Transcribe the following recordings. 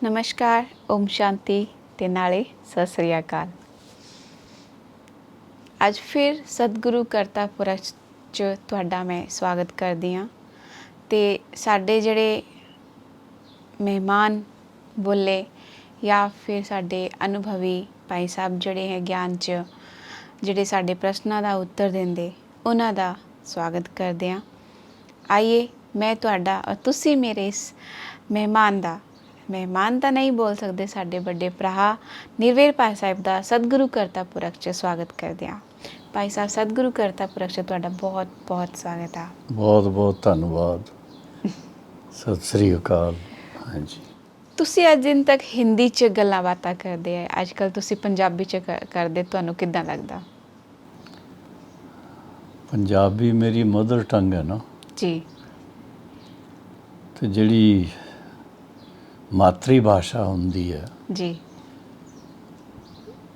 नमस्कार, ओम शांति ते नाले सत श्री अकाल। ਅੱਜ ਫਿਰ ਸਤਿਗੁਰੂ ਕਰਤਾ ਪੁਰਖ 'ਚ ਤੁਹਾਡਾ ਮੈਂ ਸਵਾਗਤ ਕਰਦੀ ਹਾਂ ਅਤੇ ਸਾਡੇ ਜਿਹੜੇ ਮਹਿਮਾਨ ਬੋਲੇ ਜਾਂ ਫਿਰ ਸਾਡੇ ਅਨੁਭਵੀ ਭਾਈ ਸਾਹਿਬ ਜਿਹੜੇ ਹੈ ਗਿਆਨ 'ਚ ਜਿਹੜੇ ਸਾਡੇ ਪ੍ਰਸ਼ਨਾਂ ਦਾ ਉੱਤਰ ਦਿੰਦੇ ਉਹਨਾਂ ਦਾ ਸਵਾਗਤ ਕਰਦੇ ਹਾਂ। ਆਈਏ ਮੈਂ ਤੁਹਾਡਾ ਔਰ ਤੁਸੀਂ ਮੇਰੇ ਇਸ ਮਹਿਮਾਨ ਤਾਂ ਨਹੀਂ ਬੋਲ ਸਕਦੇ, ਸਾਡੇ ਵੱਡੇ ਭਰਾ ਨਿਰਵੈਰ ਭਾਈ ਸਾਹਿਬ ਦਾ ਸਤਿਗੁਰੂ ਕਰਤਾ ਪੁਰਖ 'ਚ ਸਵਾਗਤ ਕਰਦੇ ਹਾਂ। ਭਾਈ ਸਾਹਿਬ ਸਤਿਗੁਰੂ ਕਰਤਾ ਪੁਰਖ 'ਚ ਤੁਹਾਡਾ ਬਹੁਤ ਬਹੁਤ ਸਵਾਗਤ ਆ। ਬਹੁਤ ਬਹੁਤ ਧੰਨਵਾਦ। ਸਤਿ ਸ੍ਰੀ ਅਕਾਲ। ਹਾਂਜੀ, ਤੁਸੀਂ ਅੱਜ ਦਿਨ ਤੱਕ ਹਿੰਦੀ 'ਚ ਗੱਲਾਂ ਬਾਤਾਂ ਕਰਦੇ ਆ, ਅੱਜ ਕੱਲ੍ਹ ਤੁਸੀਂ ਪੰਜਾਬੀ 'ਚ ਕਰਦੇ, ਤੁਹਾਨੂੰ ਕਿੱਦਾਂ ਲੱਗਦਾ? ਪੰਜਾਬੀ ਮੇਰੀ ਮਦਰ ਟੰਗ ਹੈ ਨਾ ਜੀ। ਤੇ ਜਿਹੜੀ ਮਾਤਰੀ ਭਾਸ਼ਾ ਹੁੰਦੀ ਹੈ ਜੀ।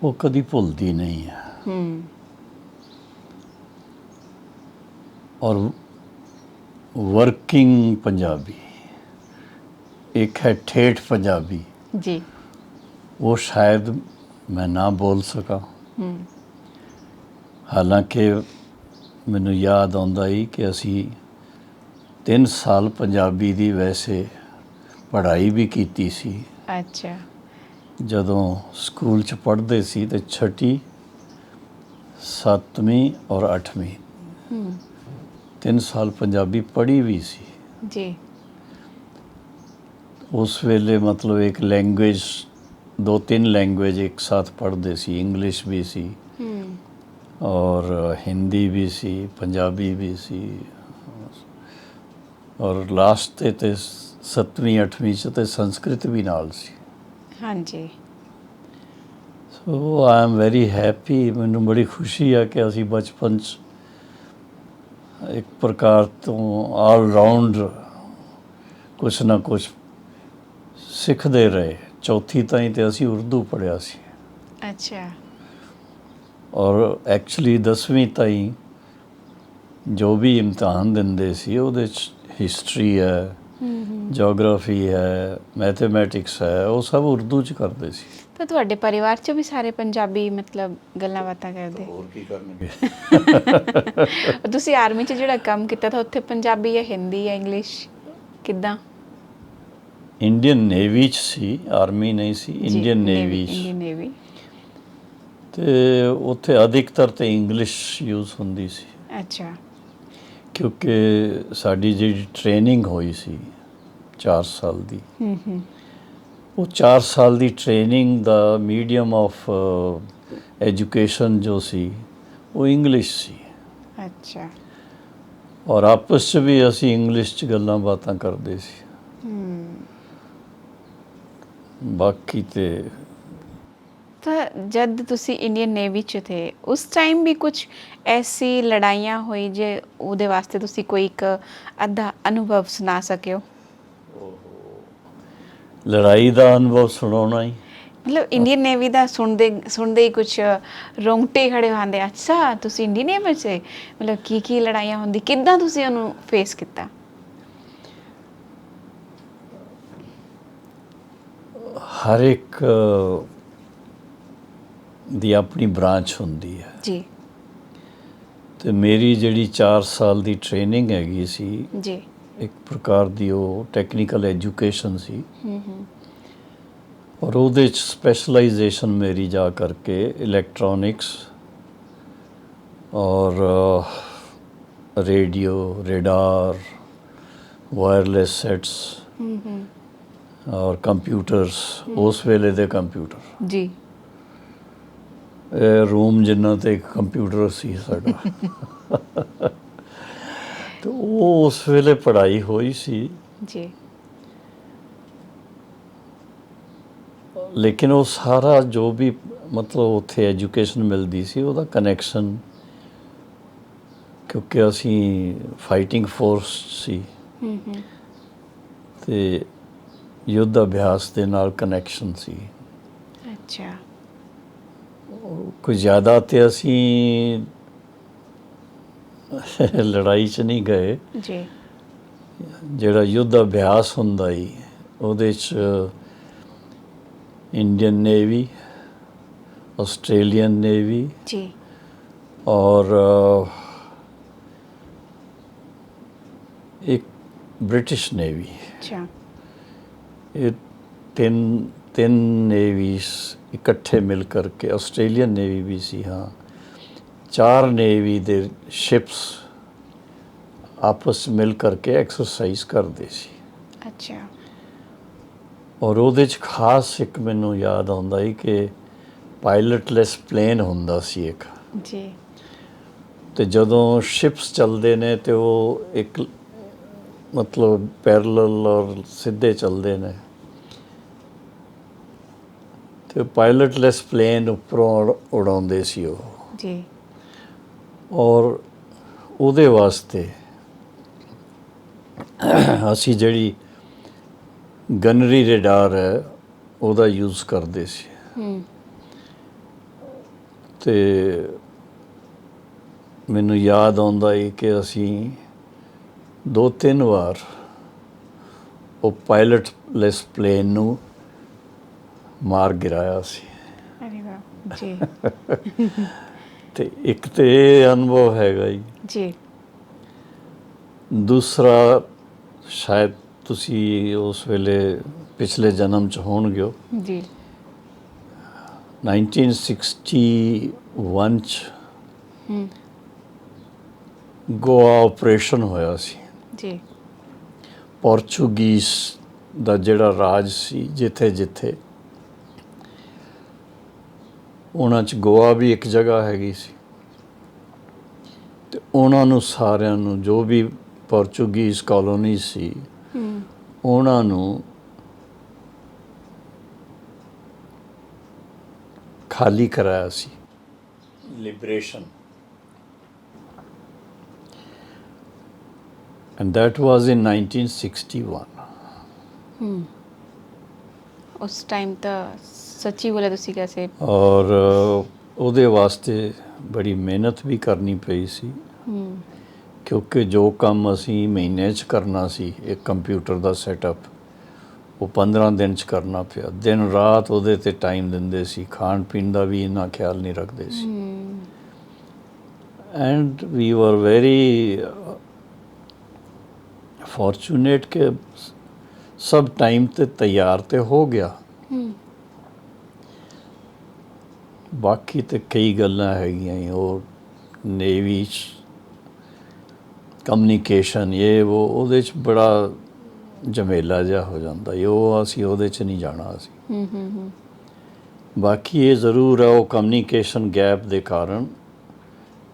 ਉਹ ਕਦੀ ਭੁੱਲਦੀ ਨਹੀਂ ਹੈ। ਔਰ ਵਰਕਿੰਗ ਪੰਜਾਬੀ ਇੱਕ ਹੈ ਠੇਠ ਪੰਜਾਬੀ ਜੀ। ਉਹ ਸ਼ਾਇਦ ਮੈਂ ਨਾ ਬੋਲ ਸਕਾਂ। ਹਾਲਾਂਕਿ ਮੈਨੂੰ ਯਾਦ ਆਉਂਦਾ ਹੀ ਕਿ ਅਸੀਂ 3 ਸਾਲ ਪੰਜਾਬੀ ਦੀ ਵੈਸੇ ਪੜ੍ਹਾਈ ਵੀ ਕੀਤੀ ਸੀ। ਅੱਛਾ। ਜਦੋਂ ਸਕੂਲ 'ਚ ਪੜ੍ਹਦੇ ਸੀ ਤੇ 6ਵੀਂ 7ਵੀਂ ਔਰ 8ਵੀਂ 3 ਸਾਲ ਪੰਜਾਬੀ ਪੜ੍ਹੀ ਵੀ ਸੀ। ਜੀ। ਉਸ ਵੇਲੇ ਮਤਲਬ ਇੱਕ ਲੈਂਗੁਏਜ 2-3 ਲੈਂਗੁਏਜ ਇੱਕ ਸਾਥ ਪੜ੍ਹਦੇ ਸੀ, ਇੰਗਲਿਸ਼ ਵੀ ਸੀ ਔਰ ਹਿੰਦੀ ਵੀ ਸੀ, ਪੰਜਾਬੀ ਵੀ ਸੀ ਔਰ ਲਾਸਟ ਤੇ 7ਵੀਂ 8ਵੀਂ 'ਚ ਤੇ ਸੰਸਕ੍ਰਿਤ ਵੀ ਨਾਲ ਸੀ। ਹਾਂਜੀ। ਸੋ ਆਈ ਐਮ ਵੈਰੀ ਹੈਪੀ। ਮੈਨੂੰ ਬੜੀ ਖੁਸ਼ੀ ਆ ਕਿ ਅਸੀਂ ਬਚਪਨ 'ਚ ਇੱਕ ਪ੍ਰਕਾਰ ਤੋਂ ਆਲ ਰਾਊਂਡ ਕੁਛ ਨਾ ਕੁਛ ਸਿੱਖਦੇ ਰਹੇ। 4ਥੀ ਤਾਈਂ ਤੇ ਅਸੀਂ ਉਰਦੂ ਪੜ੍ਹਿਆ ਸੀ। ਅੱਛਾ। ਔਰ ਐਕਚੁਅਲੀ 10ਵੀਂ ਤਾਈਂ ਜੋ ਵੀ ਇਮਤਿਹਾਨ ਦਿੰਦੇ ਸੀ ਉਹਦੇ 'ਚ ਹਿਸਟਰੀ ਹੈ, ਜੀਓਗ੍ਰਾਫੀ ਹੈ, ਮੈਥਮੈਟਿਕਸ ਹੈ, ਉਹ ਸਭ ਉਰਦੂ 'ਚ ਕਰਦੇ ਸੀ। ਤਾਂ ਤੁਹਾਡੇ ਪਰਿਵਾਰ 'ਚ ਵੀ ਸਾਰੇ ਪੰਜਾਬੀ ਮਤਲਬ ਗੱਲਾਂ ਬਾਤਾਂ ਕਰਦੇ? ਹੋਰ ਕੀ ਕਰਨਗੇ। ਤੁਸੀਂ ਆਰਮੀ 'ਚ ਜਿਹੜਾ ਕੰਮ ਕੀਤਾ ਤਾਂ ਉੱਥੇ ਪੰਜਾਬੀ ਜਾਂ ਹਿੰਦੀ ਜਾਂ ਇੰਗਲਿਸ਼ ਕਿੱਦਾਂ? ਇੰਡੀਅਨ ਨੇਵੀ 'ਚ ਸੀ, ਆਰਮੀ ਨਹੀਂ ਸੀ, ਇੰਡੀਅਨ ਨੇਵੀ 'ਚ। Indian navy. ਅਤੇ ਉੱਥੇ ਅਧਿਕਤਰ ਤਾਂ ਇੰਗਲਿਸ਼ ਯੂਜ਼ ਹੁੰਦੀ ਸੀ। ਅੱਛਾ। ਕਿਉਂਕਿ ਸਾਡੀ ਜਿਹੜੀ ਟ੍ਰੇਨਿੰਗ ਹੋਈ ਸੀ 4 ਸਾਲ ਦੀ, ਉਹ 4 ਸਾਲ ਦੀ training the medium of education ਜੋ ਸੀ ਉਹ ਇੰਗਲਿਸ਼ ਸੀ। ਅੱਛਾ। ਔਰ ਆਪਸ 'ਚ ਵੀ ਅਸੀਂ ਇੰਗਲਿਸ਼ 'ਚ ਗੱਲਾਂ ਬਾਤਾਂ ਕਰਦੇ ਸੀ। ਬਾਕੀ ਤੇ ਤਾਂ ਜਦ ਤੁਸੀਂ ਇੰਡੀਅਨ ਨੇਵੀ 'ਚ ਥੇ ਉਸ ਟਾਈਮ ਵੀ ਕੁਝ ਐਸੀ ਲੜਾਈਆਂ ਹੋਈ ਜੇ ਉਹਦੇ ਵਾਸਤੇ ਤੁਸੀਂ ਕੋਈ ਇੱਕ ਅੱਧਾ ਅਨੁਭਵ ਸੁਣਾ ਸਕਿਓ? ਲੜਾਈ ਦਾ ਅਨੁਭਵ ਸੁਣਾਉਣਾ ਹੀ ਮਤਲਬ ਇੰਡੀਅਨ ਨੇਵੀ ਦਾ ਸੁਣਦੇ ਹੀ ਕੁਛ ਰੋਂਗਟੇ ਖੜੇ ਹੁੰਦੇ, ਅੱਛਾ ਤੁਸੀਂ ਇੰਡੀਅਨ ਨੇਵੀ 'ਚ, ਮਤਲਬ ਕੀ ਲੜਾਈਆਂ ਹੁੰਦੀ, ਕਿੱਦਾਂ ਤੁਸੀਂ ਉਹਨੂੰ ਫੇਸ ਕੀਤਾ? ਹਰ ਇੱਕ ਦੀ ਆਪਣੀ ਬ੍ਰਾਂਚ ਹੁੰਦੀ ਹੈ ਜੀ। ਤੇ ਮੇਰੀ ਜਿਹੜੀ 4 ਸਾਲ ਦੀ ਟ੍ਰੇਨਿੰਗ ਹੈਗੀ ਸੀ ਜੀ, ਇੱਕ ਪ੍ਰਕਾਰ ਦੀ ਉਹ ਟੈਕਨੀਕਲ ਐਜੂਕੇਸ਼ਨ ਸੀ ਔਰ ਉਹਦੇ 'ਚ ਸਪੈਸ਼ਲਾਈਜੇਸ਼ਨ ਮੇਰੀ ਜਾ ਕਰਕੇ ਇਲੈਕਟ੍ਰੋਨਿਕਸ ਔਰ ਰੇਡੀਓ, ਰੇਡਾਰ, ਵਾਇਰਲੈਸ ਸੈਟਸ ਔਰ ਕੰਪਿਊਟਰਸ, ਉਸ ਵੇਲੇ ਦੇ ਕੰਪਿਊਟਰ। ਜੀ। ਇਹ ਰੂਮ ਜਿੰਨਾ ਤੇ ਇੱਕ ਕੰਪਿਊਟਰ ਸੀ ਸਾਡਾ। ਤੇ ਉਹ ਉਸ ਵੇਲੇ ਪੜ੍ਹਾਈ ਹੋਈ ਸੀ। ਜੀ। ਲੇਕਿਨ ਉਹ ਸਾਰਾ ਜੋ ਵੀ ਮਤਲਬ ਉੱਥੇ ਐਜੂਕੇਸ਼ਨ ਮਿਲਦੀ ਸੀ ਉਹਦਾ ਕਨੈਕਸ਼ਨ, ਕਿਉਂਕਿ ਅਸੀਂ ਫਾਈਟਿੰਗ ਫੋਰਸ ਸੀ ਤੇ ਯੁੱਧ ਅਭਿਆਸ ਦੇ ਨਾਲ ਕਨੈਕਸ਼ਨ ਸੀ। ਅੱਛਾ। ਕੁਝ ਜ਼ਿਆਦਾ ਤੇ ਅਸੀਂ ਲੜਾਈ 'ਚ ਨਹੀਂ ਗਏ। ਜੀ। ਜਿਹੜਾ ਯੁੱਧ ਅਭਿਆਸ ਹੁੰਦਾ ਹੀ ਉਹਦੇ 'ਚ इंडियन नेवी, ऑस्ट्रेलियन नेवी जी और एक ब्रिटिश नेवी। अच्छा ये तीन तीन नेवीज इकट्ठे मिल करके, ऑस्ट्रेलियन नेवी भी सी, हाँ, 4 नेवी दे शिप्स आपस मिल करके एक्सरसाइज करते सी। अच्छा ਔਰ ਉਹਦੇ 'ਚ ਖਾਸ ਇੱਕ ਮੈਨੂੰ ਯਾਦ ਆਉਂਦਾ ਸੀ ਕਿ ਪਾਇਲਟਲੈਸ ਪਲੇਨ ਹੁੰਦਾ ਸੀ ਇੱਕ, ਜੀ ਤੇ ਜਦੋਂ ਸ਼ਿਪਸ ਚੱਲਦੇ ਨੇ ਤੇ ਉਹ ਇੱਕ ਮਤਲਬ ਪੈਰਲਲ ਔਰ ਸਿੱਧੇ ਚੱਲਦੇ ਨੇ, ਤੇ ਪਾਇਲਟਲੈਸ ਪਲੇਨ ਉੱਪਰੋਂ ਉਡਾਉਂਦੇ ਸੀ ਉਹ। ਜੀ ਔਰ ਉਹਦੇ ਵਾਸਤੇ ਅਸੀਂ ਜਿਹੜੀ ਗਨਰੀ ਰੇਡਾਰ ਹੈ ਉਹਦਾ ਯੂਜ਼ ਕਰਦੇ ਸੀ। ਤੇ ਮੈਨੂੰ ਯਾਦ ਆਉਂਦਾ ਹੈ ਕਿ ਅਸੀਂ 2-3 ਵਾਰ ਉਹ ਪਾਇਲਟਲੈਸ ਪਲੇਨ ਨੂੰ ਮਾਰ ਗਿਰਾਇਆ ਸੀ। ਅਰੇ ਵਾਹ ਜੀ ਤੇ ਇੱਕ ਤੇ ਇਹ ਅਨੁਭਵ ਹੈਗਾ ਜੀ। ਜੀ ਦੂਸਰਾ ਸ਼ਾਇਦ ਤੁਸੀਂ ਉਸ ਵੇਲੇ ਪਿਛਲੇ ਜਨਮ 'ਚ ਹੋਣਗੇ ਹੋ। ਜੀ 1961 'ਚ ਗੋਆ ਆਪਰੇਸ਼ਨ ਹੋਇਆ ਸੀ। ਜੀ ਪੋਰਚੁਗੀਜ਼ ਦਾ ਜਿਹੜਾ ਰਾਜ ਸੀ, ਜਿੱਥੇ ਜਿੱਥੇ ਉਹਨਾਂ 'ਚ ਗੋਆ ਵੀ ਇੱਕ ਜਗ੍ਹਾ ਹੈਗੀ ਸੀ, ਤੇ ਉਹਨਾਂ ਨੂੰ ਸਾਰਿਆਂ ਨੂੰ, ਜੋ ਵੀ ਪੋਰਚੁਗੀਜ਼ ਕਾਲੋਨੀ ਸੀ, ਉਹਨਾਂ ਨੂੰ ਖਾਲੀ ਕਰਾਇਆ ਸੀ। Liberation, and that was in 1961. ਉਸ ਟਾਈਮ ਤਾਂ ਸੱਚੀ ਬੋਲੇ ਤੁਸੀਂ ਕੈਸੇ ਔਰ ਉਹਦੇ ਵਾਸਤੇ ਬੜੀ ਮਿਹਨਤ ਵੀ ਕਰਨੀ ਪਈ ਸੀ, ਕਿਉਂਕਿ ਜੋ ਕੰਮ ਅਸੀਂ ਮਹੀਨੇ 'ਚ ਕਰਨਾ ਸੀ, ਇੱਕ ਕੰਪਿਊਟਰ ਦਾ ਸੈਟਅਪ, ਉਹ 15 ਦਿਨ 'ਚ ਕਰਨਾ ਪਿਆ। ਦਿਨ ਰਾਤ ਉਹਦੇ 'ਤੇ ਟਾਈਮ ਦਿੰਦੇ ਸੀ, ਖਾਣ ਪੀਣ ਦਾ ਵੀ ਇੰਨਾ ਖਿਆਲ ਨਹੀਂ ਰੱਖਦੇ ਸੀ। ਐਂਡ ਵੀ ਵਰ ਵੈਰੀ ਫੋਰਚੂਨੇਟ ਕਿ ਸਭ ਟਾਈਮ 'ਤੇ ਤਿਆਰ ਤੇ ਹੋ ਗਿਆ। ਬਾਕੀ ਤੇ ਕਈ ਗੱਲਾਂ ਹੈਗੀਆਂ ਹੀ, ਉਹ ਨੇਵੀ 'ਚ ਕਮਿਊਨੀਕੇਸ਼ਨ ਇਹ ਉਹ, ਉਹਦੇ 'ਚ ਬੜਾ ਝਮੇਲਾ ਜਿਹਾ ਹੋ ਜਾਂਦਾ, ਉਹ ਅਸੀਂ ਉਹਦੇ 'ਚ ਨਹੀਂ ਜਾਣਾ ਅਸੀਂ। ਬਾਕੀ ਇਹ ਜ਼ਰੂਰ ਹੈ, ਉਹ ਕਮਿਊਨੀਕੇਸ਼ਨ ਗੈਪ ਦੇ ਕਾਰਨ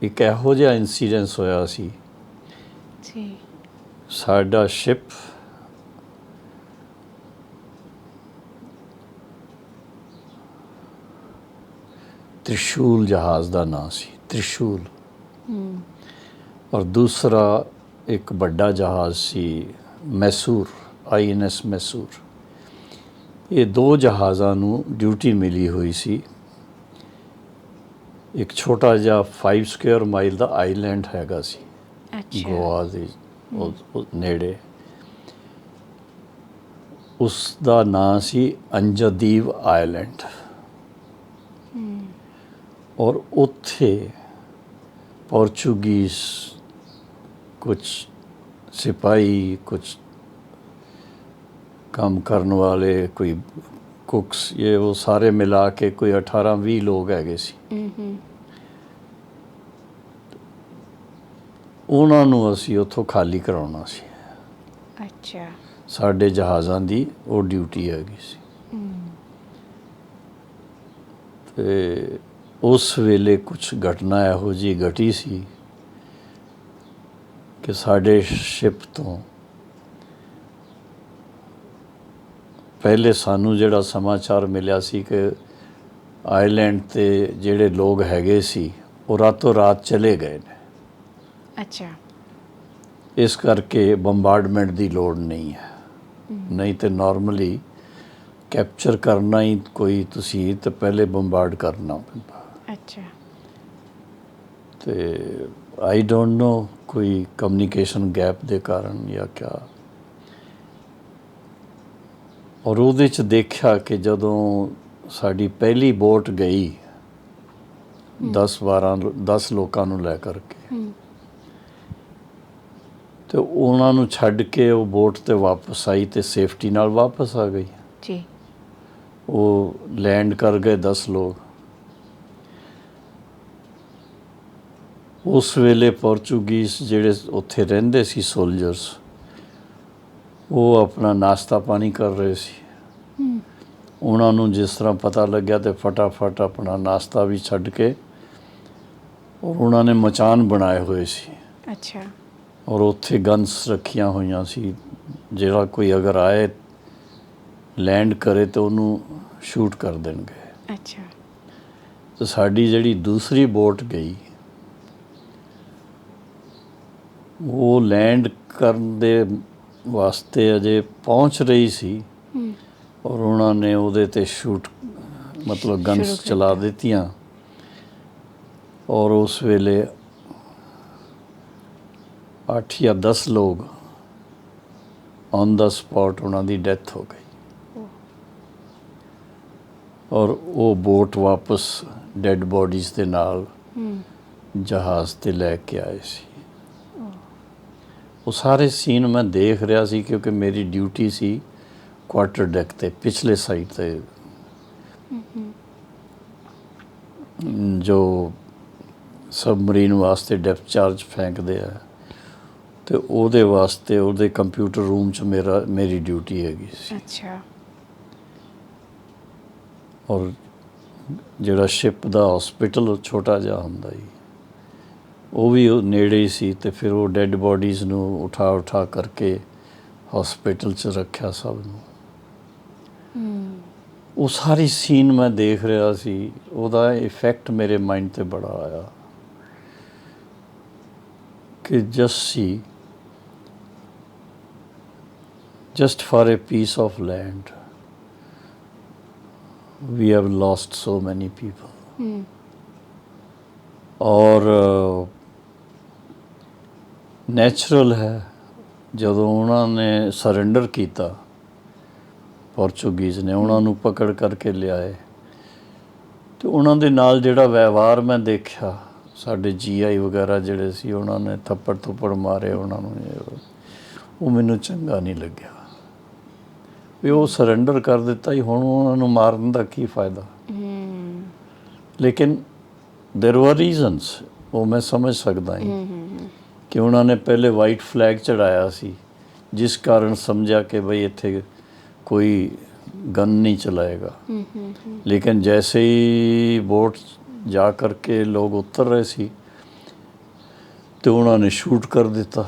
ਇੱਕ ਇਹੋ ਜਿਹਾ ਇੰਸੀਡੈਂਸ ਹੋਇਆ ਸੀ। ਜੀ ਸਾਡਾ ਸ਼ਿਪ ਤ੍ਰਿਸ਼ੂਲ ਜਹਾਜ਼ ਦਾ ਨਾਂ ਸੀ, ਤ੍ਰਿਸ਼ੂਲ। ਔਰ ਦੂਸਰਾ ਇੱਕ ਵੱਡਾ ਜਹਾਜ਼ ਸੀ ਮੈਸੂਰ, INS ਮੈਸੂਰ। ਇਹ 2 ਜਹਾਜ਼ਾਂ ਨੂੰ ਡਿਊਟੀ ਮਿਲੀ ਹੋਈ ਸੀ। ਇੱਕ ਛੋਟਾ ਜਿਹਾ 5 ਸਕੁਏਅਰ ਮਾਈਲ ਦਾ ਆਈਲੈਂਡ ਹੈਗਾ ਸੀ ਗੋਆ ਦੇ ਉਹ ਨੇੜੇ, ਉਸ ਦਾ ਨਾਂ ਸੀ ਅੰਜਦੀਵ ਆਈਲੈਂਡ। ਔਰ ਉੱਥੇ ਪੋਰਚੁਗੀਜ਼ ਕੁਛ ਸਿਪਾਹੀ, ਕੁਛ ਕੰਮ ਕਰਨ ਵਾਲੇ, ਕੋਈ ਕੁਕਸ, ਇਹ ਉਹ ਸਾਰੇ ਮਿਲਾ ਕੇ ਕੋਈ 18-20 ਲੋਕ ਹੈਗੇ ਸੀ। ਉਹਨਾਂ ਨੂੰ ਅਸੀਂ ਉੱਥੋਂ ਖਾਲੀ ਕਰਾਉਣਾ ਸੀ। ਅੱਛਾ ਸਾਡੇ ਜਹਾਜ਼ਾਂ ਦੀ ਉਹ ਡਿਊਟੀ ਹੈਗੀ ਸੀ। ਤੇ ਉਸ ਵੇਲੇ ਕੁਛ ਘਟਨਾ ਇਹੋ ਜਿਹੀ ਘਟੀ ਸੀ ਕਿ ਸਾਡੇ ਸ਼ਿਪ ਤੋਂ ਪਹਿਲੇ ਸਾਨੂੰ ਜਿਹੜਾ ਸਮਾਚਾਰ ਮਿਲਿਆ ਸੀ ਕਿ ਆਈਲੈਂਡ 'ਤੇ ਜਿਹੜੇ ਲੋਕ ਹੈਗੇ ਸੀ ਉਹ ਰਾਤੋਂ ਰਾਤ ਚਲੇ ਗਏ ਨੇ। ਅੱਛਾ ਇਸ ਕਰਕੇ ਬੰਬਾਰਡਮੈਂਟ ਦੀ ਲੋੜ ਨਹੀਂ ਹੈ। ਨਹੀਂ ਤੇ ਨਾਰਮਲੀ ਕੈਪਚਰ ਕਰਨਾ ਹੀ ਕੋਈ ਤੁਸੀਂ ਤਾਂ ਪਹਿਲੇ ਬੰਬਾਰਡ ਕਰਨਾ ਪੈਂਦਾ। ਅੱਛਾ ਤੇ ਆਈ ਡੋਂਟ ਨੋ ਕੋਈ ਕਮਿਊਨੀਕੇਸ਼ਨ ਗੈਪ ਦੇ ਕਾਰਨ ਜਾਂ ਕਿਆ। ਔਰ ਉਹਦੇ 'ਚ ਦੇਖਿਆ ਕਿ ਜਦੋਂ ਸਾਡੀ ਪਹਿਲੀ ਬੋਟ ਗਈ 10 ਲੋਕਾਂ ਨੂੰ ਲੈ ਕਰਕੇ, ਤੇ ਉਹਨਾਂ ਨੂੰ ਛੱਡ ਕੇ ਉਹ ਬੋਟ ਤੇ ਵਾਪਸ ਆਈ ਤੇ ਸੇਫਟੀ ਨਾਲ ਵਾਪਸ ਆ ਗਈ ਜੀ। ਉਹ ਲੈਂਡ ਕਰ ਗਏ 10 ਲੋਕ। ਉਸ ਵੇਲੇ ਪੋਰਚੁਗੀਜ਼ ਜਿਹੜੇ ਉੱਥੇ ਰਹਿੰਦੇ ਸੀ ਸੋਲਜਰਸ, ਉਹ ਆਪਣਾ ਨਾਸ਼ਤਾ ਪਾਣੀ ਕਰ ਰਹੇ ਸੀ। ਉਹਨਾਂ ਨੂੰ ਜਿਸ ਤਰ੍ਹਾਂ ਪਤਾ ਲੱਗਿਆ ਤੇ ਫਟਾਫਟ ਆਪਣਾ ਨਾਸ਼ਤਾ ਵੀ ਛੱਡ ਕੇ, ਔਰ ਉਹਨਾਂ ਨੇ ਮਚਾਨ ਬਣਾਏ ਹੋਏ ਸੀ। ਅੱਛਾ। ਔਰ ਉੱਥੇ ਗਨਸ ਰੱਖੀਆਂ ਹੋਈਆਂ ਸੀ, ਜਿਹੜਾ ਕੋਈ ਅਗਰ ਆਏ ਲੈਂਡ ਕਰੇ ਤਾਂ ਉਹਨੂੰ ਸ਼ੂਟ ਕਰ ਦੇਣਗੇ। ਅੱਛਾ। ਤੇ ਸਾਡੀ ਜਿਹੜੀ ਦੂਸਰੀ ਬੋਟ ਗਈ, ਉਹ ਲੈਂਡ ਕਰਨ ਦੇ ਵਾਸਤੇ ਅਜੇ ਪਹੁੰਚ ਰਹੀ ਸੀ, ਔਰ ਉਹਨਾਂ ਨੇ ਉਹਦੇ ਤੇ ਸ਼ੂਟ ਮਤਲਬ ਗਨਸ ਚਲਾ ਦਿੱਤੀਆਂ। ਔਰ ਉਸ ਵੇਲੇ 8 ਜਾਂ 10 ਲੋਕ ਔਨ ਦਾ ਸਪੌਟ ਉਹਨਾਂ ਦੀ ਡੈਥ ਹੋ ਗਈ। ਔਰ ਉਹ ਬੋਟ ਵਾਪਸ ਡੈਡ ਬੋਡੀਜ਼ ਦੇ ਨਾਲ ਜਹਾਜ਼ ਤੇ ਲੈ ਕੇ ਆਏ ਸੀ। ਉਹ ਸਾਰੇ ਸੀਨ ਮੈਂ ਦੇਖ ਰਿਹਾ ਸੀ, ਕਿਉਂਕਿ ਮੇਰੀ ਡਿਊਟੀ ਸੀ ਕੁਆਟਰ ਡੈਕ ਤੇ ਪਿਛਲੇ ਸਾਈਡ ਤੇ, ਜੋ ਸਬਮਰੀਨ ਵਾਸਤੇ ਡੈਪਥ ਚਾਰਜ ਫੈਂਕਦੇ ਆ, ਤੇ ਉਹਦੇ ਵਾਸਤੇ ਉਹਦੇ ਕੰਪਿਊਟਰ ਰੂਮ 'ਚ ਮੇਰੀ ਡਿਊਟੀ ਹੈਗੀ ਸੀ। ਅੱਛਾ। ਔਰ ਜਿਹੜਾ ਸ਼ਿਪ ਦਾ ਹਸਪੀਟਲ ਛੋਟਾ ਜਿਹਾ ਹੁੰਦਾ ਜੀ, ਉਹ ਵੀ ਉਹ ਨੇੜੇ ਹੀ ਸੀ। ਤੇ ਫਿਰ ਉਹ ਡੈਡ ਬੋਡੀਜ਼ ਨੂੰ ਉਠਾ ਕਰਕੇ ਹਸਪੀਟਲ 'ਚ ਰੱਖਿਆ ਸਭ ਨੂੰ। ਉਹ ਸਾਰੀ ਸੀਨ ਮੈਂ ਦੇਖ ਰਿਹਾ ਸੀ, ਉਹਦਾ ਇਫੈਕਟ ਮੇਰੇ ਮਾਈਂਡ 'ਤੇ ਬੜਾ ਆਇਆ ਕਿ just for a piece of land we have lost so many people। ਔਰ ਨੈਚੁਰਲ ਹੈ, ਜਦੋਂ ਉਹਨਾਂ ਨੇ ਸਰੈਂਡਰ ਕੀਤਾ, ਪੋਰਚੁਗੀਜ਼ ਨੇ ਉਹਨਾਂ ਨੂੰ ਪਕੜ ਕਰਕੇ ਲਿਆਏ, ਤੇ ਉਹਨਾਂ ਦੇ ਨਾਲ ਜਿਹੜਾ ਵਿਵਹਾਰ ਮੈਂ ਦੇਖਿਆ, ਸਾਡੇ GI ਵਗੈਰਾ ਜਿਹੜੇ ਸੀ, ਉਹਨਾਂ ਨੇ ਥੱਪੜ ਮਾਰੇ ਉਹਨਾਂ ਨੂੰ। ਉਹ ਮੈਨੂੰ ਚੰਗਾ ਨਹੀਂ ਲੱਗਿਆ ਵੀ ਉਹ ਸਰੈਂਡਰ ਕਰ ਦਿੱਤਾ ਹੀ, ਹੁਣ ਉਹਨਾਂ ਨੂੰ ਮਾਰਨ ਦਾ ਕੀ ਫਾਇਦਾ। ਲੇਕਿਨ ਦੇਰ ਵਰ ਰੀਜ਼ਨਸ, ਉਹ ਮੈਂ ਸਮਝ ਸਕਦਾ ਹਾਂ ਕਿ ਉਹਨਾਂ ਨੇ ਪਹਿਲੇ ਵਾਈਟ ਫਲੈਗ ਚੜਾਇਆ ਸੀ, ਜਿਸ ਕਾਰਨ ਸਮਝਿਆ ਕਿ ਬਈ ਇੱਥੇ ਕੋਈ ਗਨ ਨਹੀਂ ਚਲਾਏਗਾ। ਲੇਕਿਨ ਜੈਸੇ ਹੀ ਬੋਟ ਜਾ ਕਰਕੇ ਲੋਕ ਉਤਰ ਰਹੇ ਸੀ, ਤੇ ਉਹਨਾਂ ਨੇ ਸ਼ੂਟ ਕਰ ਦਿੱਤਾ।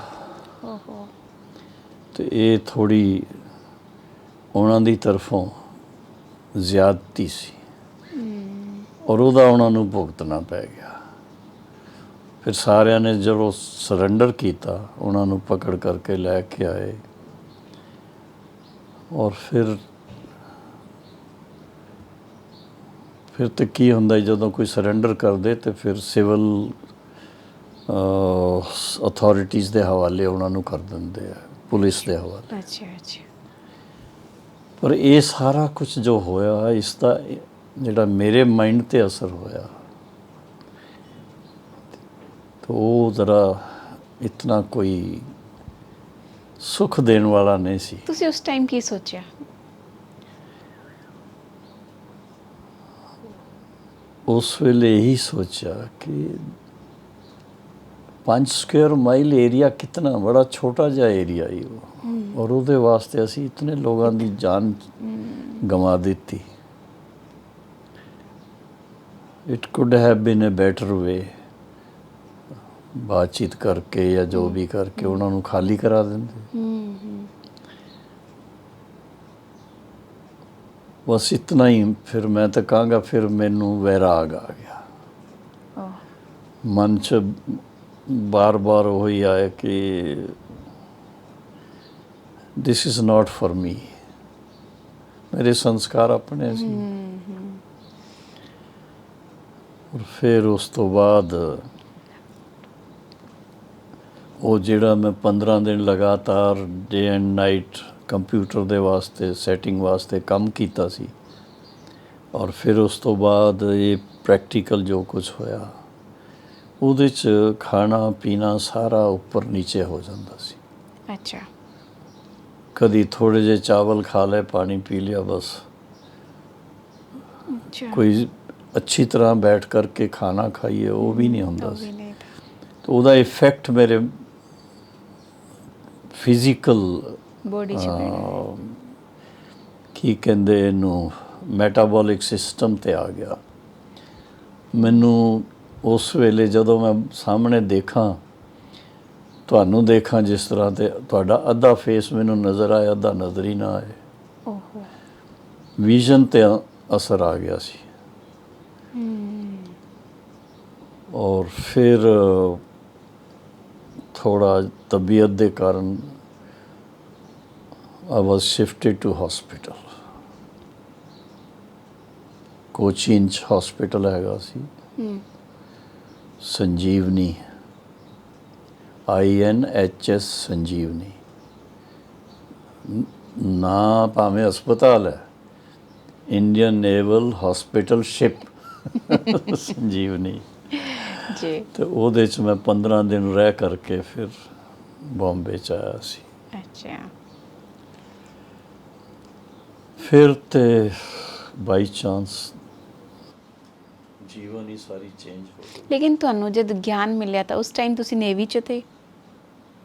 ਤੇ ਇਹ ਥੋੜ੍ਹੀ ਉਹਨਾਂ ਦੀ ਤਰਫੋਂ ਜ਼ਿਆਦਤੀ ਸੀ, ਔਰ ਉਹਦਾ ਉਹਨਾਂ ਨੂੰ ਭੁਗਤਣਾ ਪੈ ਗਿਆ। ਫਿਰ ਸਾਰਿਆਂ ਨੇ ਜਦੋਂ ਸਰੈਂਡਰ ਕੀਤਾ, ਉਹਨਾਂ ਨੂੰ ਪਕੜ ਕਰਕੇ ਲੈ ਕੇ ਆਏ। ਔਰ ਫਿਰ ਤੇ ਕੀ ਹੁੰਦਾ, ਜਦੋਂ ਕੋਈ ਸਰੈਂਡਰ ਕਰਦੇ ਤੇ ਫਿਰ ਸਿਵਲ ਅਥਾਰਟੀਜ਼ ਦੇ ਹਵਾਲੇ ਉਹਨਾਂ ਨੂੰ ਕਰ ਦਿੰਦੇ ਆ, ਪੁਲਿਸ ਦੇ ਹਵਾਲੇ। ਅੱਛਾ। ਪਰ ਇਹ ਸਾਰਾ ਕੁਝ ਜੋ ਹੋਇਆ, ਇਸ ਦਾ ਜਿਹੜਾ ਮੇਰੇ ਮਾਈਂਡ 'ਤੇ ਅਸਰ ਹੋਇਆ, ਤਾਂ ਉਹ ਜ਼ਰਾ ਇਤਨਾ ਕੋਈ ਸੁੱਖ ਦੇਣ ਵਾਲਾ ਨਹੀਂ ਸੀ। ਤੁਸੀਂ ਉਸ ਟਾਈਮ ਕੀ ਸੋਚਿਆ? ਉਸ ਵੇਲੇ ਇਹੀ ਸੋਚਿਆ ਕਿ 5 ਸਕੁਅਰ ਮਾਈਲ ਏਰੀਆ ਕਿਤਨਾ ਬੜਾ ਛੋਟਾ ਜਿਹਾ ਏਰੀਆ ਹੀ ਉਹ, ਔਰ ਉਹਦੇ ਵਾਸਤੇ ਅਸੀਂ ਇਤਨੇ ਲੋਕਾਂ ਦੀ ਜਾਨ ਗਵਾ ਦਿੱਤੀ। It could have been a better way, ਬਾਤਚੀਤ ਕਰਕੇ ਜਾਂ ਜੋ ਵੀ ਕਰਕੇ ਉਹਨਾਂ ਨੂੰ ਖਾਲੀ ਕਰਾ ਦਿੰਦੇ। ਬਸ ਇਤਨਾ ਹੀ। ਫਿਰ ਮੈਂ ਤਾਂ ਕਹਾਂਗਾ, ਫਿਰ ਮੈਨੂੰ ਵੈਰਾਗ ਆ ਗਿਆ ਮਨ 'ਚ, ਬਾਰ-ਬਾਰ ਉਹੀ ਆਇਆ ਕਿ this is not for me. ਮੇਰੇ ਸੰਸਕਾਰ ਆਪਣੇ ਸੀ। ਔਰ ਫਿਰ ਉਸ ਤੋਂ ਬਾਅਦ ਉਹ ਜਿਹੜਾ ਮੈਂ 15 ਦਿਨ ਲਗਾਤਾਰ ਡੇ ਐਂਡ ਨਾਈਟ ਕੰਪਿਊਟਰ ਦੇ ਵਾਸਤੇ ਸੈਟਿੰਗ ਵਾਸਤੇ ਕੰਮ ਕੀਤਾ ਸੀ, ਔਰ ਫਿਰ ਉਸ ਤੋਂ ਬਾਅਦ ਇਹ ਪ੍ਰੈਕਟੀਕਲ ਜੋ ਕੁਝ ਹੋਇਆ ਉਹਦੇ 'ਚ ਖਾਣਾ ਪੀਣਾ ਸਾਰਾ ਉੱਪਰ ਨੀਚੇ ਹੋ ਜਾਂਦਾ ਸੀ। ਅੱਛਾ। ਕਦੀ ਥੋੜ੍ਹੇ ਜਿਹੇ ਚਾਵਲ ਖਾ ਲਏ, ਪਾਣੀ ਪੀ ਲਿਆ, ਬਸ। ਅੱਛਾ। ਕੋਈ ਅੱਛੀ ਤਰ੍ਹਾਂ ਬੈਠ ਕਰਕੇ ਖਾਣਾ ਖਾਈਏ ਉਹ ਵੀ ਨਹੀਂ ਹੁੰਦਾ ਉਹ ਸੀ। ਵੀ ਨਹੀਂ ਤੇ ਉਹਦਾ ਇਫੈਕਟ ਮੇਰੇ ਫਿਜ਼ੀਕਲ ਬੋਡੀ 'ਚ ਪੈਣਾ। ਕੀ ਕਹਿੰਦੇ ਇਹਨੂੰ, ਮੈਟਾਬੋਲਿਕ ਸਿਸਟਮ 'ਤੇ ਆ ਗਿਆ। ਮੈਨੂੰ ਉਸ ਵੇਲੇ ਜਦੋਂ ਮੈਂ ਸਾਹਮਣੇ ਦੇਖਾਂ, ਤੁਹਾਨੂੰ ਦੇਖਾਂ ਜਿਸ ਤਰ੍ਹਾਂ, ਤੇ ਤੁਹਾਡਾ ਅੱਧਾ ਫੇਸ ਮੈਨੂੰ ਨਜ਼ਰ ਆਏ, ਅੱਧਾ ਨਜ਼ਰ ਹੀ ਨਾ ਆਏ। ਓਹੋ। ਵਿਜ਼ਨ 'ਤੇ ਅਸਰ ਆ ਗਿਆ ਸੀ। ਔਰ ਫਿਰ ਥੋੜ੍ਹਾ ਤਬੀਅਤ ਦੇ ਕਾਰਨ I was shifted to hospital। Cochin 'ਚ ਹਸਪੀਟਲ ਹੈਗਾ ਸੀ, ਸੰਜੀਵਨੀ, INHS ਸੰਜੀਵਨੀ ਨਾ, ਭਾਵੇਂ ਹਸਪਤਾਲ ਹੈ, Indian naval hospital ship Sanjeevani. ਜੀ। ਤੇ ਉਹਦੇ 'ਚ ਮੈਂ 15 ਦਿਨ ਰਹਿ ਕਰਕੇ ਫਿਰ ਬੰਬੇ 'ਚ ਆਇਆ ਸੀ। ਅੱਛਾ। ਫਿਰ ਤੇ by chance Jeevan he sorry change ਹੋ ਗਈ। ਲੇਕਿਨ ਤੁਹਾਨੂੰ ਜਦ ਗਿਆਨ ਮਿਲਿਆ ਤਾਂ ਉਸ ਟਾਈਮ ਤੁਸੀਂ ਨੇਵੀ 'ਚ ਥੇ?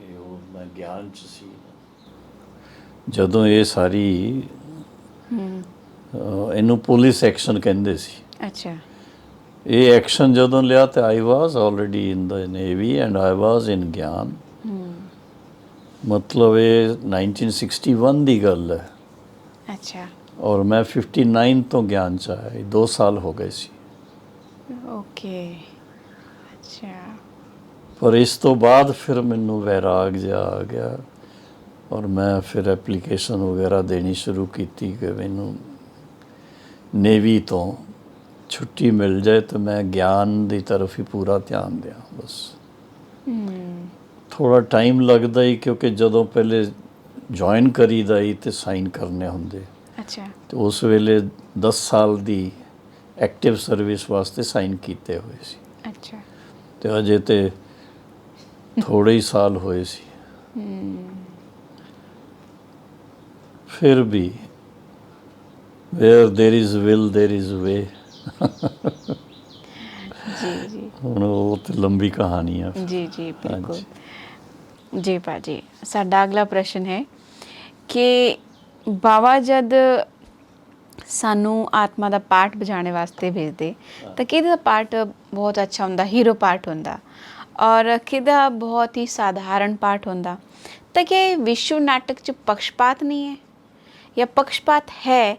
ਇਹ ਉਹ ਮੈਂ ਗਿਆਨ 'ਚ ਸੀ ਜਦੋਂ ਇਹ ਸਾਰੀ ਇਹਨੂੰ ਪੁਲਿਸ ਐਕਸ਼ਨ ਕਹਿੰਦੇ ਸੀ। ਅੱਛਾ। ਇਹ ਐਕਸ਼ਨ ਜਦੋਂ ਲਿਆ ਤੇ I was already in the navy and I was in ਗਿਆਨ। ਮਤਲਬ ਇਹ 1961 ਦੀ ਗੱਲ ਹੈ। ਅੱਛਾ। ਔਰ ਮੈਂ 59 ਤੋਂ ਗਿਆਨ 'ਚ ਆਇਆ, 2 ਸਾਲ ਹੋ ਗਏ ਸੀ। ਓਕੇ। ਅੱਛਾ। ਪਰ ਇਸ ਤੋਂ ਬਾਅਦ ਫਿਰ ਮੈਨੂੰ ਵੈਰਾਗ ਜਿਹਾ ਆ ਗਿਆ ਔਰ ਮੈਂ ਫਿਰ ਐਪਲੀਕੇਸ਼ਨ ਵਗੈਰਾ ਦੇਣੀ ਸ਼ੁਰੂ ਕੀਤੀ ਕਿ ਮੈਨੂੰ ਨੇਵੀ ਤੋਂ ਛੁੱਟੀ ਮਿਲ ਜਾਏ ਤਾਂ ਮੈਂ ਗਿਆਨ ਦੀ ਤਰਫ ਹੀ ਪੂਰਾ ਧਿਆਨ ਦਿਆਂ, ਬਸ। ਥੋੜ੍ਹਾ ਟਾਈਮ ਲੱਗਦਾ ਹੀ, ਕਿਉਂਕਿ ਜਦੋਂ ਪਹਿਲੇ ਜੁਆਇਨ ਕਰੀਦਾ ਹੀ ਤੇ ਸਾਈਨ ਕਰਨੇ ਹੁੰਦੇ। ਅੱਛਾ। ਤੇ ਉਸ ਵੇਲੇ 10 ਸਾਲ ਦੀ ਐਕਟਿਵ ਸਰਵਿਸ ਵਾਸਤੇ ਸਾਈਨ ਕੀਤੇ ਹੋਏ ਸੀ। ਅੱਛਾ। ਤੇ ਅਜੇ ਤੇ ਥੋੜ੍ਹੇ ਹੀ ਸਾਲ ਹੋਏ ਸੀ। ਫਿਰ ਵੀ where there is will there is way। ਜੀ ਜੀ ਹੁਣ ਉਹ ਤੇ ਲੰਬੀ ਕਹਾਣੀ ਆ। ਜੀ ਜੀ ਬਿਲਕੁਲ। ਜੀ ਭਾਜੀ, ਸਾਡਾ ਅਗਲਾ ਪ੍ਰਸ਼ਨ ਹੈ ਕਿ ਬਾਬਾ ਜਦ ਸਾਨੂੰ ਆਤਮਾ ਦਾ ਪਾਠ ਵਜਾਉਣ ਵਾਸਤੇ ਭੇਜਦੇ ਤਾਂ ਕਿਹਦਾ ਪਾਠ ਬਹੁਤ ਅੱਛਾ ਹੁੰਦਾ, ਹੀਰੋ ਪਾਠ ਹੁੰਦਾ, ਔਰ ਕਿਹਦਾ ਬਹੁਤ ਹੀ ਸਾਧਾਰਨ ਪਾਠ ਹੁੰਦਾ? ਤਾਂ ਕਿ ਵਿਸ਼ਵ ਨਾਟਕ 'ਚ ਪਕਸ਼ਪਾਤ ਨਹੀਂ ਹੈ, ਜਾਂ ਪਕਸ਼ਪਾਤ ਹੈ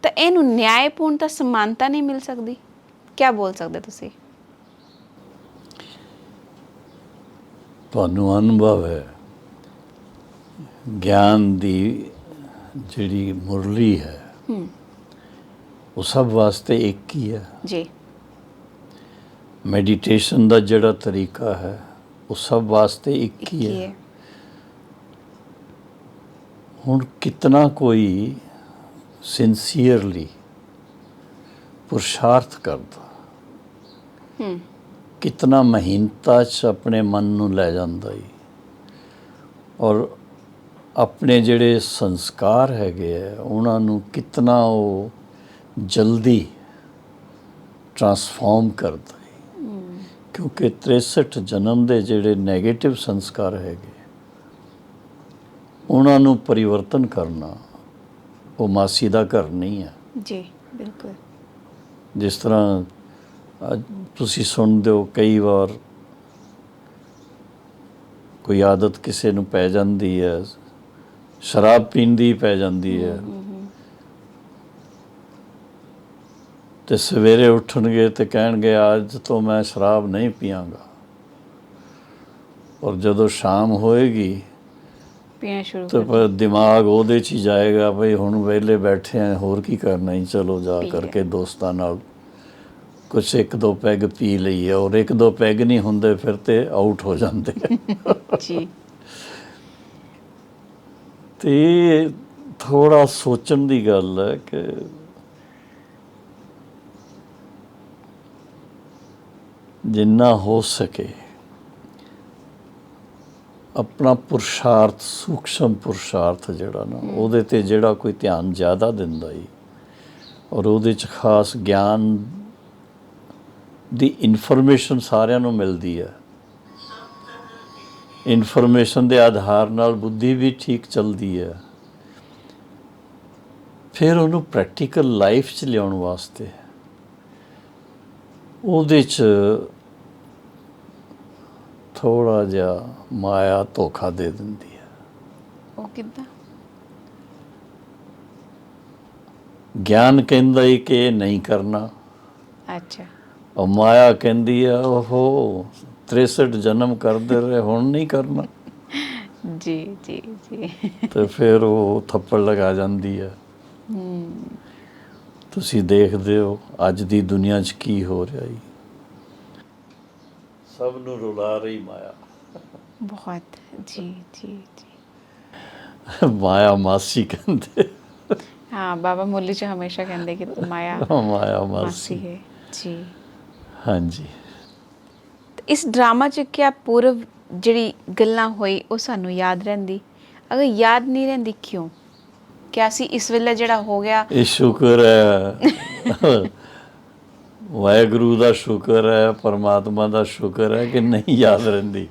ਤਾਂ ਇਹਨੂੰ ਨਿਆਇਪੂਰਨ ਤਾਂ ਸਮਾਨਤਾ ਨਹੀਂ ਮਿਲ ਸਕਦੀ? ਕਿਆ ਬੋਲ ਸਕਦੇ ਤੁਸੀਂ? ਤੁਹਾਨੂੰ ਅਨੁਭਵ ਹੈ ਗਿਆਨ ਦੀ ਜਿਹੜੀ ਮੁਰਲੀ ਹੈ ਉਹ ਸਭ ਵਾਸਤੇ ਇੱਕ ਹੀ ਹੈ। ਜੀ। ਮੈਡੀਟੇਸ਼ਨ ਦਾ ਜਿਹੜਾ ਤਰੀਕਾ ਹੈ ਉਹ ਸਭ ਵਾਸਤੇ ਇੱਕ ਹੀ ਹੈ। ਹੁਣ ਕਿਤਨਾ ਕੋਈ ਸਿੰਸੀਅਰਲੀ ਪੁਰਸ਼ਾਰਥ ਕਰਦਾ, ਕਿਤਨਾ ਮਹੀਨਤਾ 'ਚ ਆਪਣੇ ਮਨ ਨੂੰ ਲੈ ਜਾਂਦਾ ਈ, ਔਰ ਆਪਣੇ ਜਿਹੜੇ ਸੰਸਕਾਰ ਹੈਗੇ ਹੈ ਉਹਨਾਂ ਨੂੰ ਕਿਤਨਾ ਉਹ ਜਲਦੀ ਟਰਾਂਸਫਾਰਮ ਕਰਦਾ ਈ। ਕਿਉਂਕਿ 63 ਜਨਮ ਦੇ ਜਿਹੜੇ ਨੈਗੇਟਿਵ ਸੰਸਕਾਰ ਹੈਗੇ ਉਹਨਾਂ ਨੂੰ ਪਰਿਵਰਤਨ ਕਰਨਾ ਉਹ ਮਾਸੀ ਦਾ ਘਰ ਨਹੀਂ ਹੈ। ਜੀ ਬਿਲਕੁਲ। ਜਿਸ ਤਰ੍ਹਾਂ ਅੱਜ ਤੁਸੀਂ ਸੁਣਦੇ ਹੋ ਕਈ ਵਾਰ ਕੋਈ ਆਦਤ ਕਿਸੇ ਨੂੰ ਪੈ ਜਾਂਦੀ ਹੈ, ਸ਼ਰਾਬ ਪੀਣ ਦੀ ਪੈ ਜਾਂਦੀ ਹੈ, ਤੇ ਸਵੇਰੇ ਉੱਠਣਗੇ ਤੇ ਕਹਿਣਗੇ ਅੱਜ ਤੋਂ ਮੈਂ ਸ਼ਰਾਬ ਨਹੀਂ ਪੀਵਾਂਗਾ, ਔਰ ਜਦੋਂ ਸ਼ਾਮ ਹੋਏਗੀ ਪੀਣਾ ਸ਼ੁਰੂ ਤੇ ਫਿਰ ਦਿਮਾਗ ਉਹਦੇ 'ਚ ਹੀ ਜਾਏਗਾ, ਬਈ ਹੁਣ ਵਿਹਲੇ ਬੈਠੇ ਆ ਹੋਰ ਕੀ ਕਰਨਾ ਹੀ, ਚਲੋ ਜਾ ਕਰਕੇ ਦੋਸਤਾਂ ਨਾਲ ਕੁਛ 1-2 ਪੈਗ ਪੀ ਲਈਏ, ਔਰ 1-2 ਪੈਗ ਨਹੀਂ ਹੁੰਦੇ ਫਿਰ ਤੇ ਆਊਟ ਹੋ ਜਾਂਦੇ ਜੀ। ਤੇ ਥੋੜਾ ਸੋਚਣ ਦੀ ਗੱਲ ਹੈ ਕਿ ਜਿੰਨਾ ਹੋ ਸਕੇ ਆਪਣਾ ਪੁਰਸ਼ਾਰਥ, ਸੂਖਸ਼ਮ ਪੁਰਸ਼ਾਰਥ ਜਿਹੜਾ ਨਾ, ਉਹਦੇ 'ਤੇ ਜਿਹੜਾ ਕੋਈ ਧਿਆਨ ਜ਼ਿਆਦਾ ਦਿੰਦਾ ਹੀ, ਔਰ ਉਹਦੇ 'ਚ ਖਾਸ ਗਿਆਨ ਦੀ ਇਨਫੋਰਮੇਸ਼ਨ ਸਾਰਿਆਂ ਨੂੰ ਮਿਲਦੀ ਹੈ। ਇਨਫੋਰਮੇਸ਼ਨ ਦੇ ਆਧਾਰ ਨਾਲ ਬੁੱਧੀ ਵੀ ਠੀਕ ਚੱਲਦੀ ਹੈ। ਫਿਰ ਉਹਨੂੰ ਪ੍ਰੈਕਟੀਕਲ ਲਾਈਫ 'ਚ ਲਿਆਉਣ ਵਾਸਤੇ ਉਹਦੇ 'ਚ ਥੋੜ੍ਹਾ ਜਿਹਾ ਮਾਇਆ ਧੋਖਾ ਦੇ ਦਿੰਦੀ ਹੈ। ਉਹ ਕਿੱਦਾਂ? ਗਿਆਨ ਕਹਿੰਦਾ ਹੀ ਕਿ ਇਹ ਨਹੀਂ ਕਰਨਾ, ਅੱਛਾ। ਉਹ ਮਾਇਆ ਕਹਿੰਦੀ ਆ ਉਹ 63 ਜਨਮ ਕਰਦੇ ਰਹੇ, ਹੁਣ ਨਹੀਂ ਕਰਨਾ। ਜੀ ਜੀ ਜੀ। ਤੇ ਫਿਰ ਉਹ ਥੱਪੜ ਲਗਾ ਜਾਂਦੀ ਹੈ। ਤੁਸੀਂ ਦੇਖਦੇ ਹੋ ਅੱਜ ਦੀ ਦੁਨੀਆ 'ਚ ਕੀ ਹੋ ਰਿਹਾ ਜੀ, ਸਭ ਨੂੰ ਰੁਲਾ ਰਹੀ ਮਾਇਆ। ਬਹੁਤ। ਜੀ ਜੀ ਜੀ। ਮਾਇਆ ਮਾਸੀ ਕਹਿੰਦੇ। हाँ, बाबा मुरली जी हमेशा कहते कि माया ਮਾਇਆ मासी ਮਾਸੀ। है जी। ਹਾਂਜੀ। ਇਸ ਡਰਾਮਾ 'ਚ ਕਿਆ ਪੂਰਵ ਜਿਹੜੀ ਗੱਲਾਂ ਹੋਈ ਉਹ ਸਾਨੂੰ ਯਾਦ ਰਹਿੰਦੀ? ਅਗਰ ਯਾਦ ਨਹੀਂ ਰਹਿੰਦੀ ਕਿਉਂ? ਕਿ ਅਸੀਂ ਇਸ ਵੇਲੇ ਜਿਹੜਾ ਹੋ ਗਿਆ, ਇਹ ਸ਼ੁਕਰ ਹੈ, ਵਾਹਿਗੁਰੂ ਦਾ ਸ਼ੁਕਰ ਹੈ, ਪਰਮਾਤਮਾ ਦਾ ਸ਼ੁਕਰ ਹੈ ਕਿ ਨਹੀਂ ਯਾਦ ਰਹਿੰਦੀ।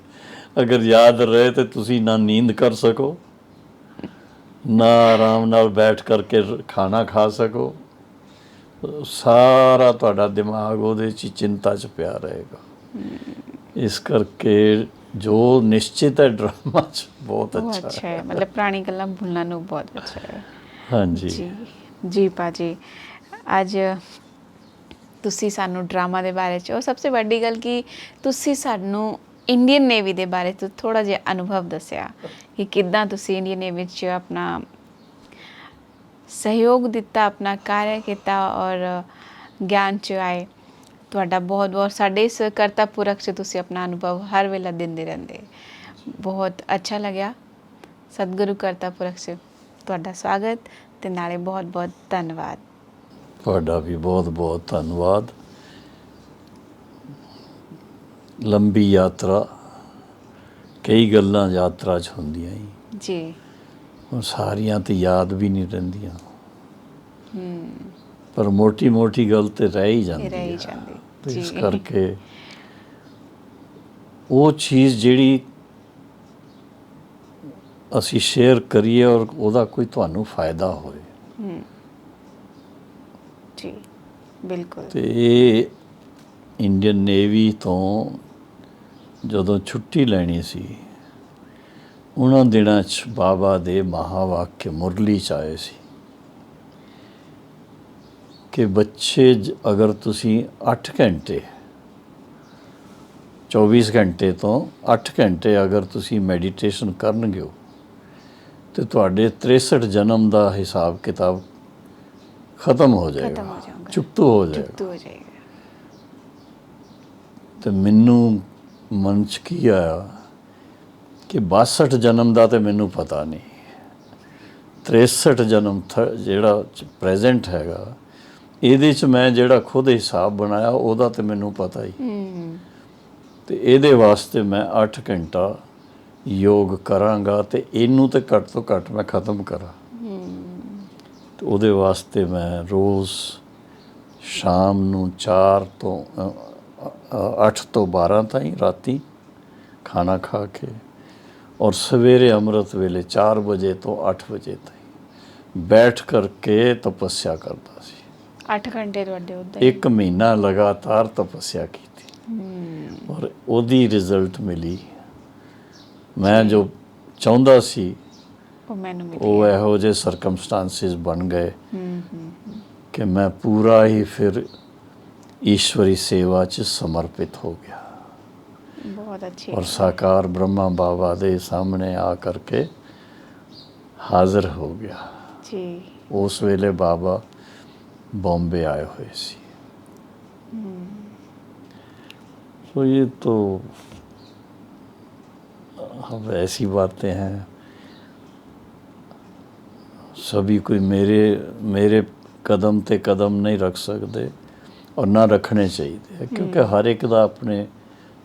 ਅਗਰ ਯਾਦ ਰਹੇ ਤੇ ਤੁਸੀਂ ਨਾ ਨੀਂਦ ਕਰ ਸਕੋ, ਨਾ ਆਰਾਮ ਨਾਲ ਬੈਠ ਕਰਕੇ ਖਾਣਾ ਖਾ ਸਕੋ, ਸਾਰਾ ਤੁਹਾਡਾ ਦਿਮਾਗ ਉਹਦੇ 'ਚ ਚਿੰਤਾ 'ਚ ਪਿਆ ਰਹੇਗਾ। ਇਸ ਕਰਕੇ ਜੋ ਨਿਸ਼ਚਿਤ ਹੈ ਡਰਾਮਾ 'ਚ ਬਹੁਤ ਉਹ ਅੱਛਾ ਅੱਛਾ ਹੈ। ਮਤਲਬ ਪੁਰਾਣੀ ਗੱਲਾਂ ਭੁੱਲਣਾ ਨੂੰ ਬਹੁਤ ਅੱਛਾ ਹੈ। ਹਾਂਜੀ। ਜੀ ਜੀ ਭਾਜੀ, ਅੱਜ ਤੁਸੀਂ ਸਾਨੂੰ ਡਰਾਮਾ ਦੇ ਬਾਰੇ 'ਚ, ਔਰ ਸਭ ਤੋਂ ਵੱਡੀ ਗੱਲ ਕਿ ਤੁਸੀਂ ਸਾਨੂੰ ਇੰਡੀਅਨ ਨੇਵੀ ਦੇ ਬਾਰੇ ਤੋਂ ਥੋੜ੍ਹਾ ਜਿਹਾ ਅਨੁਭਵ ਦੱਸਿਆ ਕਿ ਕਿੱਦਾਂ ਤੁਸੀਂ ਇੰਡੀਅਨ ਨੇਵੀ 'ਚ ਆਪਣਾ ਸਹਿਯੋਗ ਦਿੱਤਾ, ਆਪਣਾ ਕਾਰਜ ਕੀਤਾ ਔਰ ਗਿਆਨ 'ਚ ਆਏ। ਤੁਹਾਡਾ ਬਹੁਤ ਬਹੁਤ ਸਾਡੇ ਇਸ ਕਰਤਾ ਪੁਰਖ 'ਚ ਤੁਸੀਂ ਆਪਣਾ ਅਨੁਭਵ ਹਰ ਵੇਲੇ ਦਿੰਦੇ ਰਹਿੰਦੇ, ਬਹੁਤ ਅੱਛਾ ਲੱਗਿਆ। ਸਤਿਗੁਰੂ ਕਰਤਾ ਪੁਰਖ 'ਚ ਤੁਹਾਡਾ ਸਵਾਗਤ ਅਤੇ ਨਾਲੇ ਬਹੁਤ ਬਹੁਤ ਧੰਨਵਾਦ। ਤੁਹਾਡਾ ਵੀ ਬਹੁਤ ਬਹੁਤ ਧੰਨਵਾਦ। ਲੰਬੀ ਯਾਤਰਾ, ਕਈ ਗੱਲਾਂ ਯਾਤਰਾ 'ਚ ਹੁੰਦੀਆਂ ਹੀ, ਜੀ। ਹੁਣ ਸਾਰੀਆਂ ਤੇ ਯਾਦ ਵੀ ਨਹੀਂ ਰਹਿੰਦੀਆਂ, ਪਰ ਮੋਟੀ ਮੋਟੀ ਗੱਲ ਤੇ ਰਹਿ ਹੀ ਜਾਂਦੀ ਰਹਿ ਹੀ ਹੈ। ਜਾਂਦੀ। ਤੇ ਇਸ ਜੀ। ਕਰਕੇ ਉਹ ਚੀਜ਼ ਜਿਹੜੀ ਅਸੀਂ ਸ਼ੇਅਰ ਕਰੀਏ ਔਰ ਉਹਦਾ ਕੋਈ ਤੁਹਾਨੂੰ ਫਾਇਦਾ ਹੋਏ, ਜੀ ਬਿਲਕੁਲ। ਤੇ ਇਹ ਇੰਡੀਅਨ ਨੇਵੀ ਤੋਂ ਜਦੋਂ ਛੁੱਟੀ ਲੈਣੀ ਸੀ, ਉਹਨਾਂ ਦਿਨਾਂ 'ਚ ਬਾਬਾ ਦੇ ਮਹਾਵਾਕਿਆ ਮੁਰਲੀ 'ਚ ਆਏ ਸੀ ਕਿ ਬੱਚੇ ਅਗਰ ਤੁਸੀਂ 8 ਘੰਟੇ 24 ਘੰਟੇ ਤੋਂ 8 ਘੰਟੇ ਅਗਰ ਤੁਸੀਂ ਮੈਡੀਟੇਸ਼ਨ ਕਰਨਗੇ ਹੋ ਤੇ ਤੁਹਾਡੇ 63 ਜਨਮ ਦਾ ਹਿਸਾਬ ਕਿਤਾਬ ਖਤਮ ਹੋ ਜਾਏਗਾ, ਚੁਕਤੂ ਹੋ ਜਾਏਗਾ। ਤੇ ਮੈਨੂੰ ਮਨ 'ਚ ਕੀ ਆਇਆ ਕਿ 62 ਜਨਮ ਦਾ ਤੇ ਮੈਨੂੰ ਪਤਾ ਨਹੀਂ, 63 ਜਨਮ ਜਿਹੜਾ ਪ੍ਰੈਜ਼ੈਂਟ ਹੈਗਾ, ਇਹਦੇ 'ਚ ਮੈਂ ਜਿਹੜਾ ਖੁਦ ਹਿਸਾਬ ਬਣਾਇਆ ਉਹਦਾ ਤੇ ਮੈਨੂੰ ਪਤਾ ਹੀ। ਤੇ ਇਹਦੇ ਵਾਸਤੇ ਮੈਂ 8 ਘੰਟਾ ਯੋਗ ਕਰਾਂਗਾ ਤੇ ਇਹਨੂੰ ਤੇ ਘੱਟ ਤੋਂ ਘੱਟ ਮੈਂ ਖ਼ਤਮ ਕਰਾਂ। ਤੇ ਉਹਦੇ ਵਾਸਤੇ ਮੈਂ ਰੋਜ਼ ਸ਼ਾਮ ਨੂੰ 8 ਤੋਂ 12 ਤਾਈਂ ਰਾਤੀ ਖਾਣਾ ਖਾ ਕੇ, ਔਰ ਸਵੇਰੇ ਅੰਮ੍ਰਿਤ ਵੇਲੇ 4 ਵਜੇ ਤੋਂ 8 ਵਜੇ ਤਾਈਂ ਬੈਠ ਕਰਕੇ ਤਪੱਸਿਆ ਕਰਦਾ ਸੀ। 8 ਘੰਟੇ ਤੁਹਾਡੇ ਉੱਦਾਂ 1 ਮਹੀਨਾ ਲਗਾਤਾਰ ਤਪੱਸਿਆ ਕੀਤੀ ਔਰ ਉਹਦੀ ਰਿਜ਼ਲਟ ਮਿਲੀ। ਮੈਂ ਜੋ ਚਾਹੁੰਦਾ ਸੀ ਉਹ ਮੈਨੂੰ ਮਿਲੀ। ਉਹ ਇਹੋ ਜਿਹੇ ਸਰਕਮਸਟਾਂਸਿਸ ਬਣ ਗਏ ਕਿ ਮੈਂ ਪੂਰਾ ਹੀ ਫਿਰ ਈਸ਼ਵਰੀ ਸੇਵਾ 'ਚ ਸਮਰਪਿਤ ਹੋ ਗਿਆ ਬਹੁਤ ਅੱਛੀ। ਔਰ ਸਾਕਾਰ ਬ੍ਰਹਮਾ ਬਾਬਾ ਦੇ ਸਾਹਮਣੇ ਆ ਕਰਕੇ ਹਾਜ਼ਰ ਹੋ ਗਿਆ। ਜੀ। ਉਸ ਵੇਲੇ ਬਾਬਾ बॉम्बे आए हुए सी। तो ये तो अब ऐसी बातें हैं, सभी कोई मेरे कदम ते कदम नहीं रख सकते, ਔਰ ਨਾ ਰੱਖਣੇ ਚਾਹੀਦੇ ਆ, ਕਿਉਂਕਿ ਹਰ ਇੱਕ ਦਾ ਆਪਣੇ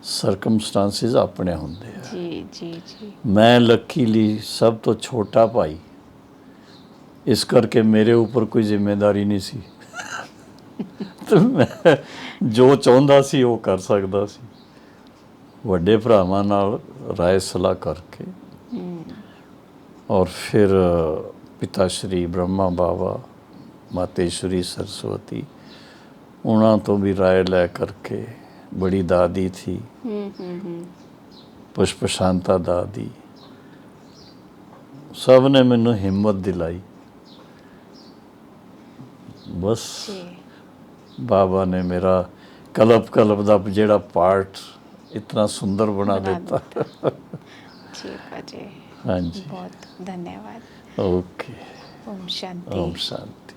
ਸਰਕਮਸਟੈਂਸਿਸ ਆਪਣੇ ਹੁੰਦੇ ਆ। ਜੀ ਜੀ ਜੀ। ਮੈਂ ਲੱਕੀਲੀ ਸਭ ਤੋਂ ਛੋਟਾ ਭਾਈ, ਇਸ ਕਰਕੇ ਮੇਰੇ ਉੱਪਰ ਕੋਈ ਜ਼ਿੰਮੇਵਾਰੀ ਨਹੀਂ ਸੀ ਤੇ ਮੈਂ ਜੋ ਚਾਹੁੰਦਾ ਸੀ ਉਹ ਕਰ ਸਕਦਾ ਸੀ। ਵੱਡੇ ਭਰਾਵਾਂ ਨਾਲ ਰਾਏ ਸਲਾਹ ਕਰਕੇ ਔਰ ਫਿਰ ਪਿਤਾ ਸ਼੍ਰੀ ਬ੍ਰਹਮਾ ਬਾਬਾ, ਮਾਤੇਸ਼ਵਰੀ ਸਰਸਵਤੀ, ਉਹਨਾਂ ਤੋਂ ਵੀ ਰਾਏ ਲੈ ਕਰਕੇ, ਬੜੀ ਦਾਦੀ ਥੀ ਪੁਸ਼ਪ ਸ਼ਾਂਤਾ ਦਾਦੀ, ਸਭ ਨੇ ਮੈਨੂੰ ਹਿੰਮਤ ਦਿਲਾਈ। ਬਸ ਬਾਬਾ ਨੇ ਮੇਰਾ ਕਲਪ ਕਲਪ ਦਾ ਜਿਹੜਾ ਪਾਰਟ ਇਤਨਾ ਸੁੰਦਰ ਬਣਾ ਦਿੱਤਾ। ਠੀਕ ਹੈ ਜੀ। ਹਾਂਜੀ, ਬਹੁਤ ਧੰਨਵਾਦ। ਓਕੇ। ਓਮ ਸ਼ਾਂਤੀ। ਓਮ ਸ਼ਾਂਤੀ।